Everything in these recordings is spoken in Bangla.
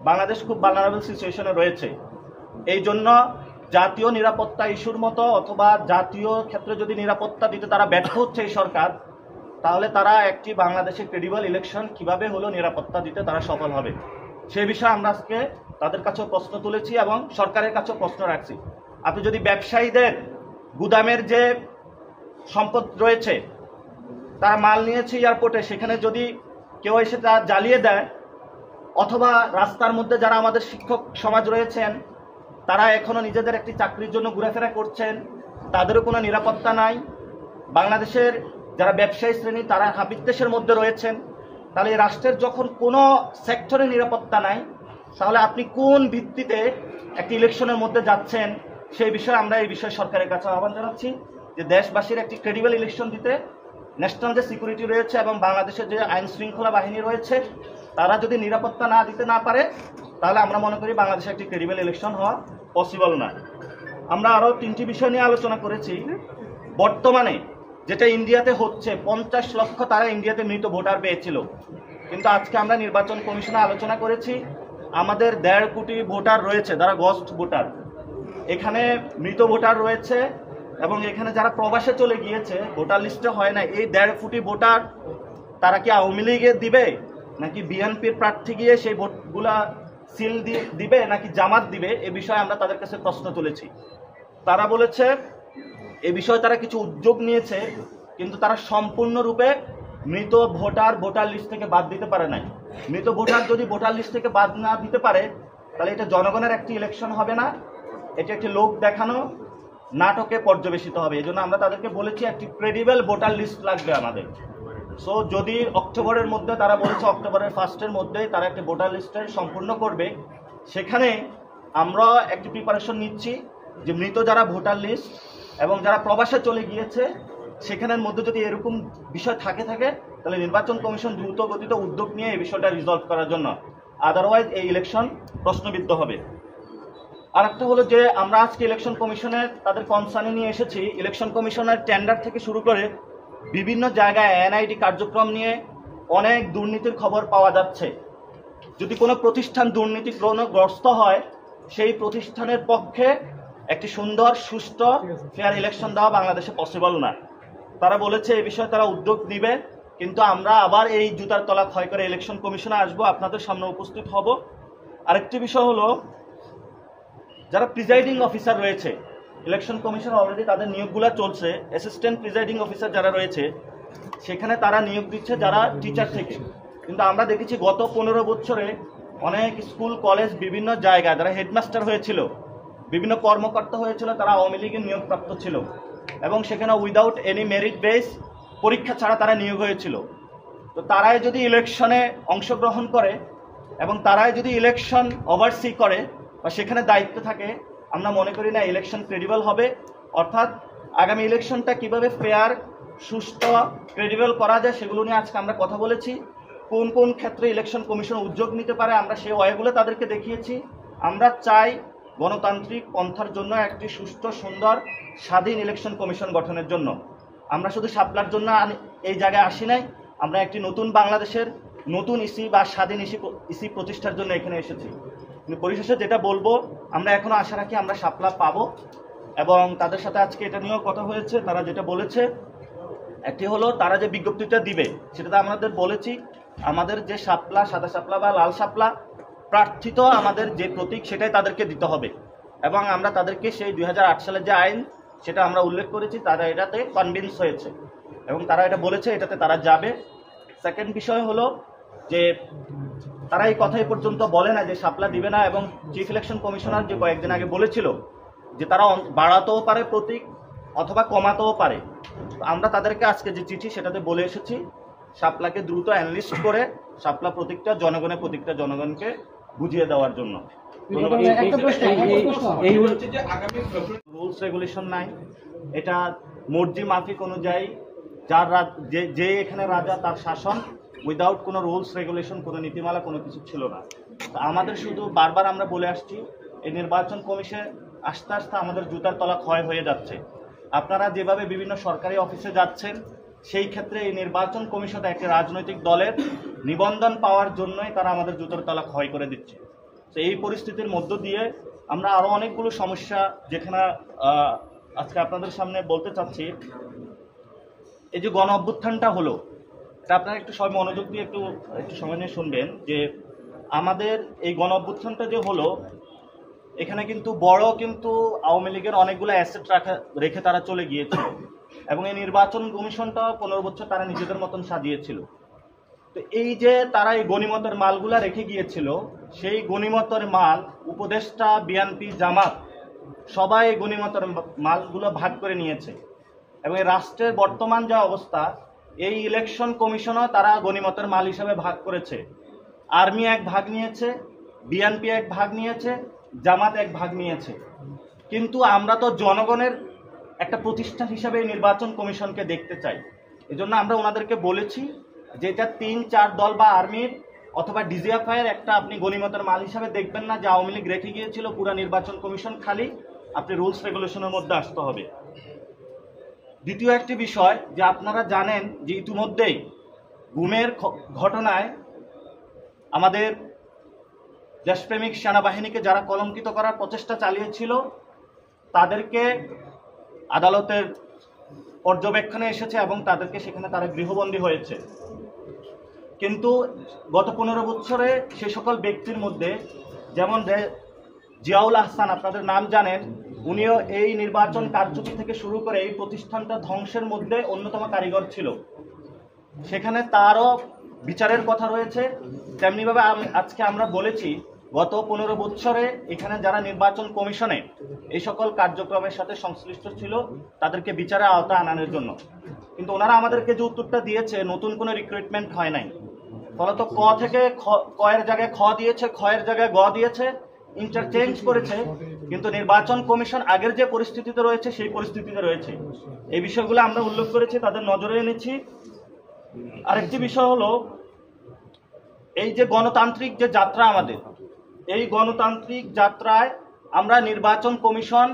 বাংলাদেশ খুব ভালনারেবল সিচুয়েশনে রয়েছে। এই জন্য জাতীয় নিরাপত্তা ইস্যুর মতো অথবা জাতীয় ক্ষেত্রে যদি নিরাপত্তা দিতে তারা ব্যর্থ হচ্ছে এই সরকার, তাহলে তারা একটি বাংলাদেশে ক্রেডিবল ইলেকশন কিভাবে হলো নিরাপত্তা দিতে তারা সফল হবে, সেই বিষয়ে আমরা আজকে তাদের কাছেও প্রশ্ন তুলেছি এবং সরকারের কাছেও প্রশ্ন রাখছি। আপনি যদি ব্যবসায়ীদের গুদামের যে সম্পদ রয়েছে, তারা মাল নিয়েছে এয়ারপোর্টে, সেখানে যদি কেউ এসে তা জ্বালিয়ে দেয়, অথবা রাস্তার মধ্যে যারা আমাদের শিক্ষক সমাজ রয়েছেন তারা এখনো নিজেদের একটি চাকরির জন্য ঘোরাফেরা করছেন, তাদেরও কোনো নিরাপত্তা নাই, বাংলাদেশের যারা ব্যবসায়ী শ্রেণী তারা হাবিত্যেশের মধ্যে রয়েছেন, তাহলে এই রাষ্ট্রের যখন কোনো সেক্টরে নিরাপত্তা নাই, তাহলে আপনি কোন ভিত্তিতে একটি ইলেকশনের মধ্যে যাচ্ছেন, সেই বিষয়ে আমরা এই বিষয়ে সরকারের কাছে আহ্বান জানাচ্ছি যে দেশবাসীর একটি ক্রেডিবল ইলেকশন দিতে ন্যাশনাল যে সিকিউরিটি রয়েছে এবং বাংলাদেশের যে আইন শৃঙ্খলা বাহিনী রয়েছে তারা যদি নিরাপত্তা না দিতে না পারে, তাহলে আমরা মনে করি বাংলাদেশে একটি ক্রেডিবল ইলেকশন হওয়া পসিবল না। আমরা আরও 3টি বিষয় নিয়ে আলোচনা করেছি। বর্তমানে যেটা ইন্ডিয়াতে হচ্ছে, 50 লক্ষ তারা ইন্ডিয়াতে মৃত ভোটার পেয়েছিল, কিন্তু আজকে আমরা নির্বাচন কমিশনে আলোচনা করেছি আমাদের 1.5 কোটি ভোটার রয়েছে যারা গস্ট ভোটার, এখানে মৃত ভোটার রয়েছে এবং এখানে যারা প্রবাসে চলে গিয়েছে ভোটার লিস্টে হয় না, এই 1.5 কোটি ভোটার তারা কি আওয়ামী লীগের দিবে নাকি বিএনপির প্রার্থী গিয়ে সেই ভোটগুলা সিল দিবে নাকি জামাত দিবে, এ বিষয়ে আমরা তাদের কাছে প্রশ্ন তুলেছি। তারা বলেছে এ বিষয়ে তারা কিছু উদ্যোগ নিয়েছে, কিন্তু তারা সম্পূর্ণরূপে মৃত ভোটার লিস্ট থেকে বাদ দিতে পারে নাই। মৃত ভোটার যদি ভোটার লিস্ট থেকে বাদ না দিতে পারে, তাহলে এটা জনগণের একটি ইলেকশন হবে না, এটি একটি লোক দেখানো নাটকে পর্যবেসিত হবে। এই জন্য আমরা তাদেরকে বলেছি একটি ক্রেডিবল ভোটার লিস্ট লাগবে আমাদের। সো যদি অক্টোবরের মধ্যে, তারা বলেছে অক্টোবরের 1স্টের মধ্যেই তারা একটি ভোটার লিস্টের সম্পূর্ণ করবে, সেখানে আমরা একটি প্রিপারেশন নিচ্ছি যে মৃত যারা ভোটার লিস্ট এবং যারা প্রবাসে চলে গিয়েছে সেখানের মধ্যে যদি এরকম বিষয় থাকে তাহলে নির্বাচন কমিশন দ্রুত গতিতে উদ্যোগ নিয়ে এই বিষয়টা রিজলভ করার জন্য, আদারওয়াইজ এই ইলেকশন প্রশ্নবিদ্ধ হবে। আর একটা হলো যে আমরা আজকে ইলেকশন কমিশনের তাদের কনসার্নে নিয়ে এসেছি, ইলেকশন কমিশনের টেন্ডার থেকে শুরু করে বিভিন্ন জায়গায় এনআইডি কার্যক্রম নিয়ে অনেক দুর্নীতির খবর পাওয়া যাচ্ছে। যদি কোনো প্রতিষ্ঠান দুর্নীতিগ্রস্ত হয়, সেই প্রতিষ্ঠানের পক্ষে একটি সুন্দর সুষ্ঠু ফেয়ার ইলেকশন দেওয়া বাংলাদেশে পসিবল না। তারা বলেছে এই বিষয়ে তারা উদ্যোগ নিবে, কিন্তু আমরা আবার এই জুতার তলা ক্ষয় করে ইলেকশন কমিশনে আসবো, আপনাদের সামনে উপস্থিত হব। আরেকটি বিষয় হলো যারা প্রিজাইডিং অফিসার রয়েছে, ইলেকশন কমিশন অলরেডি তাদের নিয়োগগুলো চলছে, অ্যাসিস্ট্যান্ট প্রিজাইডিং অফিসার যারা রয়েছে সেখানে তারা নিয়োগ দিচ্ছে যারা টিচার থেকে, কিন্তু আমরা দেখেছি গত 15 বছরে অনেক স্কুল কলেজ বিভিন্ন জায়গায় যারা হেডমাস্টার হয়েছিল, বিভিন্ন কর্মকর্তা হয়েছিল, তারা আওয়ামী লীগের নিয়োগপ্রাপ্ত ছিল এবং সেখানে উইদাউট এনি মেরিট বেস পরীক্ষা ছাড়া তারা নিয়োগ হয়েছিল। তো তারাই যদি ইলেকশনে অংশগ্রহণ করে এবং তারাই যদি ইলেকশন ওভারসি করে বা সেখানে দায়িত্ব থাকে, আমরা মনে করি না ইলেকশন ক্রেডিবল হবে। অর্থাৎ আগামী ইলেকশনটা কিভাবে ফেয়ার, সুষ্ঠু, ক্রেডিবল করা যায় সেগুলো নিয়ে আজকে আমরা কথা বলেছি। কোন কোন ক্ষেত্রে ইলেকশন কমিশন উদ্যোগ নিতে পারে আমরা সেই ওয়েগুলো তাদেরকে দেখিয়েছি। আমরা চাই গণতান্ত্রিক পন্থার জন্য একটি সুষ্ঠু, সুন্দর, স্বাধীন ইলেকশন কমিশন গঠনের জন্য। আমরা শুধু শাপলার জন্য এই জায়গায় আসি নাই, আমরা একটি নতুন বাংলাদেশের নতুন ইসি বা স্বাধীন ইসি প্রতিষ্ঠার জন্য এখানে এসেছি। কিন্তু পরিশেষে যেটা বলবো, আমরা এখনো আশা রাখি আমরা শাপলা পাবো এবং তাদের সাথে আজকে এটা নিয়েও কথা হয়েছে। তারা যেটা বলেছে একটি হলো তারা যে বিজ্ঞপ্তিটা দিবে সেটাতে আমাদের বলেছি আমাদের যে শাপলা, সাদা শাপলা বা লাল শাপলা প্রার্থিত আমাদের যে প্রতীক সেটাই তাদেরকে দিতে হবে এবং আমরা তাদেরকে সেই 2008 সালের যে আইন সেটা আমরা উল্লেখ করেছি, তারা এটাতে কনভিন্স হয়েছে এবং তারা এটা বলেছে এটাতে তারা যাবে। সেকেন্ড বিষয় হলো যে তারা এই কথা পর্যন্ত বলে না যে শাপলা দিবে না, এবং চিফ ইলেকশন কমিশনার যে কয়েকদিন আগে বলেছিল যে তারা বাড়াতেও পারে প্রতীক অথবা কমাতেও পারে। আমরা তাদেরকে আজকে যে চিঠি সেটাতে বলে এসেছি শাপলাকে দ্রুত অ্যানালিস্ট করে শাপলা প্রতীকটা জনগণকে বুঝিয়ে দেওয়ার জন্য। রুলস রেগুলেশন নাই, এটা মর্জি মাফিক অনুযায়ী যার যে এখানে রাজা তার শাসন, উইদাউট কোনো রুলস রেগুলেশন, কোনো নীতিমালা, কোনো কিছু ছিল না। আমাদের শুধু বারবার আমরা বলে আসছি এই নির্বাচন কমিশন আস্তে আস্তে আমাদের জুতার তলা ক্ষয় হয়ে যাচ্ছে। আপনারা যেভাবে বিভিন্ন সরকারি অফিসে যাচ্ছেন সেই ক্ষেত্রে এই নির্বাচন কমিশন একটি রাজনৈতিক দলের নিবন্ধন পাওয়ার জন্যই তারা আমাদের জুতার তলা ক্ষয় করে দিচ্ছে। তো এই পরিস্থিতির মধ্য দিয়ে আমরা আরো অনেকগুলো সমস্যা যেখানে আজকে আপনাদের সামনে বলতে চাচ্ছি। এই যে গণ অভ্যুত্থানটা হলো, এটা আপনারা একটু সবাই মনোযোগ দিয়ে একটু একটু সময় নিয়ে শুনবেন যে আমাদের এই গণ অভ্যুত্থানটা যে হলো, এখানে কিন্তু আওয়ামী লীগের অনেকগুলো অ্যাসেট রেখে তারা চলে গিয়েছিল এবং এই নির্বাচন কমিশনটা 15 বছর তারা নিজেদের মতন সাজিয়েছিল। তো এই যে তারা এই গণিমতের মালগুলা রেখে গিয়েছিল, সেই গণিমতের মাল উপদেষ্টা, বিএনপি, জামাত সবাই গণিমতের মালগুলো ভাগ করে নিয়েছে এবং এই রাষ্ট্রের বর্তমান যা অবস্থা, এই ইলেকশন কমিশনও তারা গণিমতের মাল হিসাবে ভাগ করেছে। আর্মি এক ভাগ নিয়েছে, বিএনপি এক ভাগ নিয়েছে, জামাত এক ভাগ নিয়েছে। কিন্তু আমরা তো জনগণের একটা প্রতিষ্ঠান হিসাবে নির্বাচন কমিশনকে দেখতে চাই। এজন্য আমরা ওনাদেরকে বলেছি যে এটা 3-4 দল বা আর্মির অথবা ডিজিএফআই এর একটা আপনি গণিমতের মাল হিসাবে দেখবেন না যে আওয়ামী লীগ রেখে গিয়েছিল পুরা নির্বাচন কমিশন খালি, আপনি রুলস রেগুলেশনের মধ্যে আসতে হবে। দ্বিতীয় একটি বিষয় যে আপনারা জানেন যে ইতিমধ্যেই গুমের ঘটনায় আমাদের দেশপ্রেমিক সেনাবাহিনীকে যারা কলঙ্কিত করার প্রচেষ্টা চালিয়েছিল তাদেরকে আদালতের পর্যবেক্ষণে এসেছে এবং তাদেরকে সেখানে তারা গৃহবন্দী হয়েছে। কিন্তু গত 15 বছরে সে সকল ব্যক্তির মধ্যে যেমন জিয়াউল আহসান, আপনাদের নাম জানেন, উনিও এই নির্বাচন কারচুপি থেকে শুরু করে এই প্রতিষ্ঠানটা ধ্বংসের মধ্যে অন্যতম কারিগর ছিল, সেখানে তারও বিচারের কথা রয়েছে। তেমনিভাবে আজকে আমরা বলেছি গত 15 বছরে এখানে যারা নির্বাচন কমিশনে এই সকল কার্যক্রমের সাথে সংশ্লিষ্ট ছিল তাদেরকে বিচারের আওতায় আনানোর জন্য। কিন্তু ওনারা আমাদেরকে যে উত্তরটা দিয়েছে, নতুন কোনো রিক্রুটমেন্ট হয় নাই, ফলত ক থেকে ক এর জায়গায় খ দিয়েছে, খ এর জায়গায় গ দিয়েছে, ইন্টারচেঞ্জ করেছে। কিন্তু নির্বাচন কমিশন আগের যে পরিস্থিতিতে রয়েছে সেই পরিস্থিতিতে রয়েছে। এই বিষয়গুলো আমরা উল্লেখ করেছি, তাদের নজরে এনেছি। আরেকটি বিষয় হলো এই যে গণতান্ত্রিক যে যাত্রা আমাদের, এই গণতান্ত্রিক যাত্রায় আমরা নির্বাচন কমিশন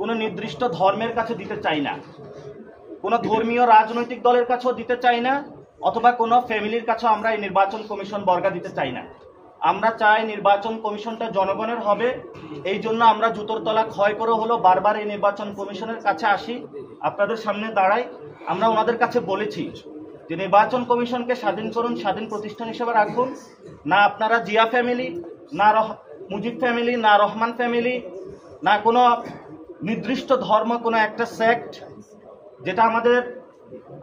কোনো নির্দিষ্ট ধর্মের কাছে দিতে চাই না, কোনো ধর্মীয় রাজনৈতিক দলের কাছেও দিতে চাই না, অথবা কোনো ফ্যামিলির কাছেও আমরা এই নির্বাচন কমিশন বর্গা দিতে চাই না। আমরা চাই নির্বাচন কমিশনটা জনগণের হবে। এই জন্য আমরা জুতোর তলা ক্ষয় করে হলো বারবার এই নির্বাচন কমিশনের কাছে আসি, আপনাদের সামনে দাঁড়াই। আমরা ওনাদের কাছে বলেছি যে নির্বাচন কমিশনকে স্বাধীন করুন, স্বাধীন প্রতিষ্ঠান হিসেবে রাখুন। না আপনারা জিয়া ফ্যামিলি, না মুজিব ফ্যামিলি, না রহমান ফ্যামিলি, না কোনো নির্দিষ্ট ধর্ম, কোনো একটা সেক্ট, যেটা আমাদের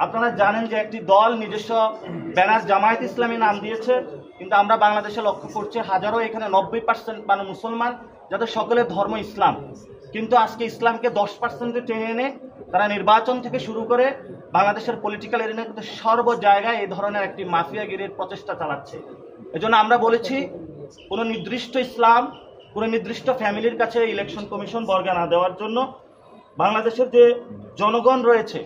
আপনারা জানেন যে একটি দল নিজস্ব ব্যানার জামায়াত ইসলামী নাম দিয়েছে, কিন্তু আমরা বাংলাদেশে লক্ষ্য করছি হাজারো এখানে 90% মানে মুসলমান যাদের সকলের ধর্ম ইসলাম, কিন্তু আজকে ইসলামকে 10% টেনে এনে তারা নির্বাচন থেকে শুরু করে বাংলাদেশের পলিটিক্যাল এরিয়াতে সর্ব জায়গায় এই ধরনের একটি মাফিয়াগিরির প্রচেষ্টা চালাচ্ছে। এজন্য আমরা বলেছি কোনো নির্দিষ্ট ইসলাম, কোনো নির্দিষ্ট ফ্যামিলির কাছে ইলেকশন কমিশন বর্গা না দেওয়ার জন্য, বাংলাদেশের যে জনগণ রয়েছে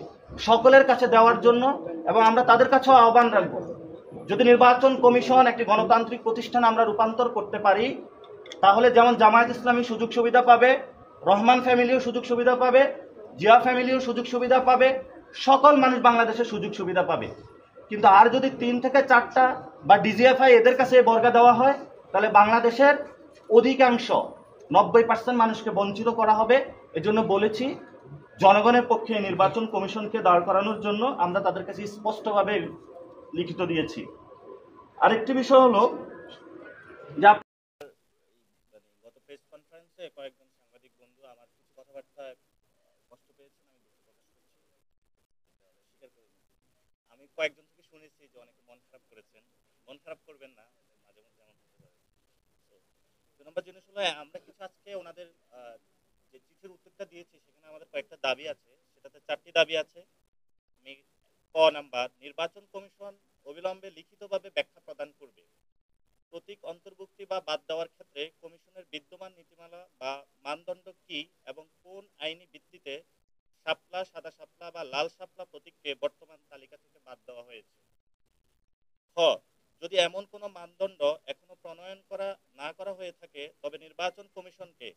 সকলের কাছে দেওয়ার জন্য। এবং আমরা তাদের কাছেও আহ্বান রাখবো, যদি নির্বাচন কমিশন একটি গণতান্ত্রিক প্রতিষ্ঠান আমরা রূপান্তর করতে পারি, তাহলে যেমন জামায়াত ইসলামী সুযোগ সুবিধা পাবে, রহমান ফ্যামিলিও সুযোগ সুবিধা পাবে, জিয়া ফ্যামিলিও সুযোগ সুবিধা পাবে, সকল মানুষ বাংলাদেশের সুযোগ সুবিধা পাবে। কিন্তু আর যদি 3 থেকে 4টা বা ডিজিএফআই এদের কাছে বর্গা দেওয়া হয়, তাহলে বাংলাদেশের অধিকাংশ 90% মানুষকে বঞ্চিত করা হবে। এজন্য বলেছি জনগণের পক্ষে নির্বাচন কমিশনকে দাঁড় করানোর জন্য আমরা তাদের কাছে স্পষ্টভাবে লিখিত দিয়েছি। আরেকটি বিষয় হলো যে গত প্রেস কনফারেন্সে কয়েকজন সাংবাদিক বন্ধু আমার কিছু কথাবার্তা কষ্ট পেয়েছেন, আমি দুঃখ প্রকাশ করছি, স্বীকার করে নিচ্ছি। আমি কয়েকজন থেকে শুনেছি যে অনেকে মন খারাপ করেছেন, মন খারাপ করবেন না, মাঝে মধ্যে এমন হতে পারে। 2 নম্বর জিনিস হলো আমরা কিছু আজকে ওনাদের যে চিঠির উত্তরটা দিয়েছি সেখানে আমাদের কয়েকটা দাবি আছে, সেটাতে 4টি দাবি আছে। ক নাম্বার, নির্বাচন কমিশন অবিলম্বে লিখিতভাবে ব্যাখ্যা প্রদান করবে প্রতীক অন্তর্ভুক্তি বা বাদ দেওয়ার ক্ষেত্রে কমিশনের বিদ্যমান নীতিমালা বা মানদণ্ড কি এবং কোন আইনি ভিত্তিতে শাপলা, সাদা শাপলা বা লাল শাপলা প্রতীককে বর্তমান তালিকা থেকে বাদ দেওয়া হয়েছে। খ, যদি এমন কোনো মানদণ্ড এখনো প্রণয়ন না করা হয়ে থাকে তবে নির্বাচন কমিশনকে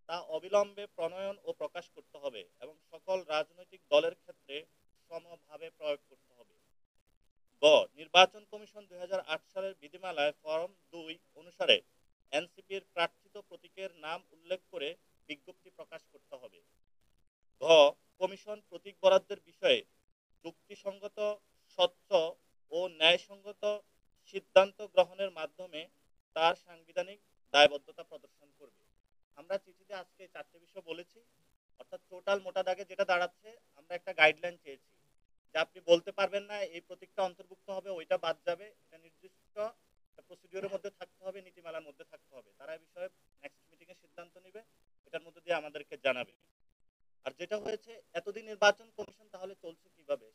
তা অবিলম্বে প্রণয়ন ও প্রকাশ করতে হবে এবং সকল রাজনৈতিক দলের ক্ষেত্রে সমভাবে প্রয়োগ করতে হবে। গ, নির্বাচন কমিশন 2008 সালের বিধিমালায় ফরম 2 অনুসারে এনসিপির প্রার্থিত প্রতীকের নাম উল্লেখ করে বিজ্ঞপ্তি প্রকাশ করতে হবে। ঘ কমিশন প্রতীক বরাদ্দের বিষয়ে যুক্তিসঙ্গত, স্বচ্ছ ও ন্যায়সঙ্গত সিদ্ধান্ত গ্রহণের মাধ্যমে তার সাংবিধানিক দায়বদ্ধতা প্রদর্শন করবে। আমরা চিঠিতে আজকে চারটে বিষয় বলেছি, অর্থাৎ টোটাল মোটা দাগে যেটা দাঁড়াচ্ছে, আমরা একটা গাইডলাইন চেয়েছি যে আপনি বলতে পারবেন না এই প্রতীকটা অন্তর্ভুক্ত হবে, ওইটা বাদ যাবে, এটা নির্দিষ্ট প্রসিডিওরের মধ্যে থাকতে হবে, নীতিমালার মধ্যে থাকতে হবে। তারা এই বিষয়ে নেক্সট মিটিং এ সিদ্ধান্ত নেবে, এটার মধ্যে দিয়ে আমাদেরকে জানাবে। আর যেটা হয়েছে, এতদিন নির্বাচন কমিশন তাহলে চলছে কিভাবে?